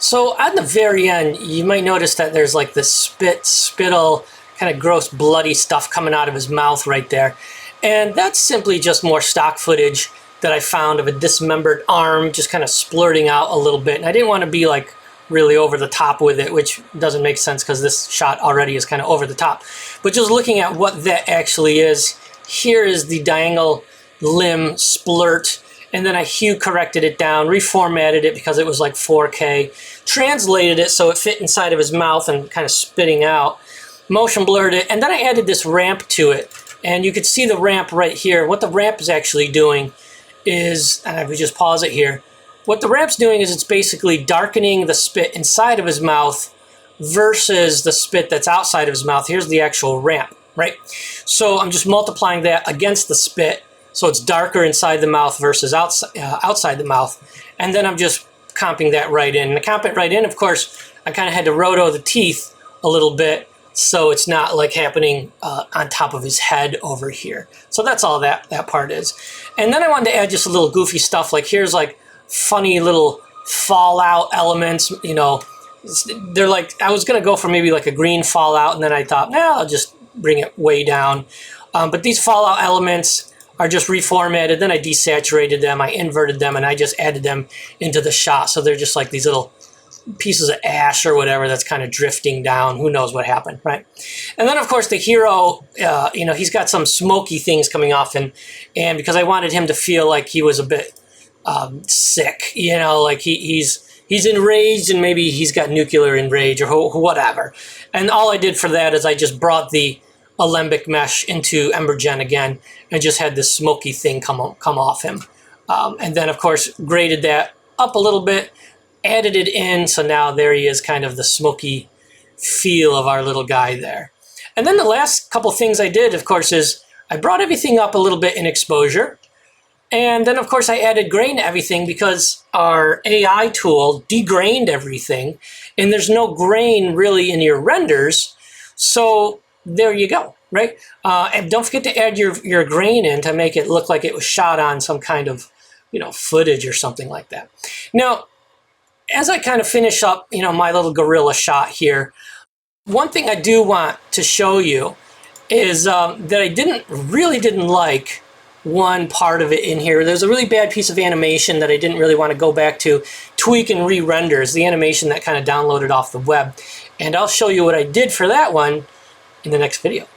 So at the very end, you might notice that there's like this spittle, kind of gross, bloody stuff coming out of his mouth right there. And that's simply just more stock footage that I found of a dismembered arm just kind of splurting out a little bit. And I didn't want to be like really over the top with it, which doesn't make sense because this shot already is kind of over the top. But just looking at what that actually is, here is the diagonal limb splurt. And then I hue corrected it down, reformatted it because it was like 4K, translated it so it fit inside of his mouth and kind of spitting out, motion blurred it, and then I added this ramp to it. And you could see the ramp right here. What the ramp is actually doing is, and if we just pause it here, what the ramp's doing is it's basically darkening the spit inside of his mouth versus the spit that's outside of his mouth. Here's the actual ramp, right? So I'm just multiplying that against the spit. So it's darker inside the mouth versus outside the mouth. And then I'm just comping that right in. And to comp it right in, of course, I kind of had to roto the teeth a little bit so it's not like happening on top of his head over here. So that's all that part is. And then I wanted to add just a little goofy stuff. Like here's like funny little fallout elements, you know. They're like, I was going to go for maybe like a green fallout, and then I thought, nah, I'll just bring it way down. But these fallout elements are just reformatted, then I desaturated them, I inverted them, and I just added them into the shot. So they're just like these little pieces of ash or whatever that's kind of drifting down. Who knows what happened, right? And then, of course, the hero, you know, he's got some smoky things coming off him, and because I wanted him to feel like he was a bit sick, you know, like he's enraged and maybe he's got nuclear enrage or whatever. And all I did for that is I just brought the alembic mesh into Embergen again and just had this smoky thing come off him. And then, of course, graded that up a little bit, added it in, so now there he is, kind of the smoky feel of our little guy there. And then the last couple things I did, of course, is I brought everything up a little bit in exposure. And then, of course, I added grain to everything because our AI tool degrained everything, and there's no grain really in your renders. So there you go, right? And don't forget to add your grain in to make it look like it was shot on some kind of, you know, footage or something like that. Now, as I kind of finish up, you know, my little gorilla shot here, one thing I do want to show you is that I really didn't like one part of it in here. There's a really bad piece of animation that I didn't really want to go back to tweak and re-render. It's the animation that kind of downloaded off the web. And I'll show you what I did for that one in the next video.